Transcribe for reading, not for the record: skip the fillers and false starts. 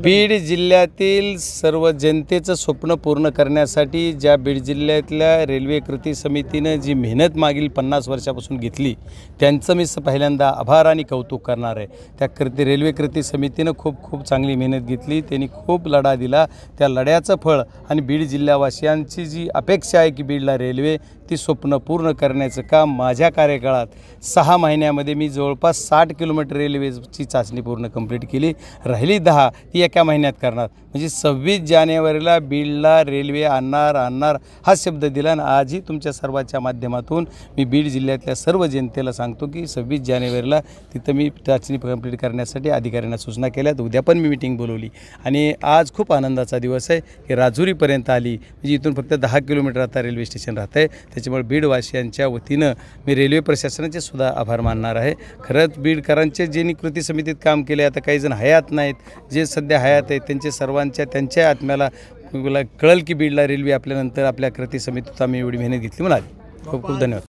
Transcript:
बीड जिल्ह्यातील सर्व जनतेचं स्वप्न पूर्ण करण्यासाठी ज्या बीड जिल्ह्यातल्या रेल्वे कृती समितीनं जी मेहनत मागील 50 वर्षापासून घेतली त्यांचं मी पहिल्यांदा आभार आणि कौतुक करणार आहे। त्या रेल्वे कृती समितीनं खूप चांगली मेहनत घेतली, त्यांनी खूप लढा दिला। त्या लढ्याचं फळ आणि बीड जिल्हावासियांची जी अपेक्षा आहे की बीडला रेल्वे ती स्वप्न पूर्ण करण्याचं काम माझ्या कार्यकाळात 6 महिन्यामध्ये मी जवळपास 60 किलोमीटर रेल्वेची चाचणी पूर्ण कंप्लीट केली। राहिली 10 ती एका महिन्यात करणार, म्हणजे 26 जानेवारीला बीडला रेल्वे आणणार हा शब्द दिला। आणि आजही तुमच्या सर्वांच्या माध्यमातून मी बीड जिल्ह्यातल्या सर्व जनतेला सांगतो की 26 जानेवारीला तिथं मी चाचणी कंप्लीट करण्यासाठी अधिकाऱ्यांना सूचना केल्यात। उद्या पण मी मीटिंग बोलवली आणि आज खूप आनंदाचा दिवस आहे की राजुरीपर्यंत आली, म्हणजे इथून फक्त 10 किलोमीटर आता रेल्वे स्टेशन राहतं आहे। त्याच्यामुळे बीडवासियांच्या वतीनं मी रेल्वे प्रशासनाचे सुद्धा आभार मानणार आहे। खरंच बीडकरांचे ज्यांनी कृती समितीत काम केले, आता काही जण हयात नाहीत, जे सध्या हयात आहेत त्यांचे त्यांच्या आत्म्याला कळल की बीडला रेल्वे आपल्यानंतर आपल्या कृती समितीत आम्ही एवढी मेहनत घेतली म्हणाली। खूप धन्यवाद।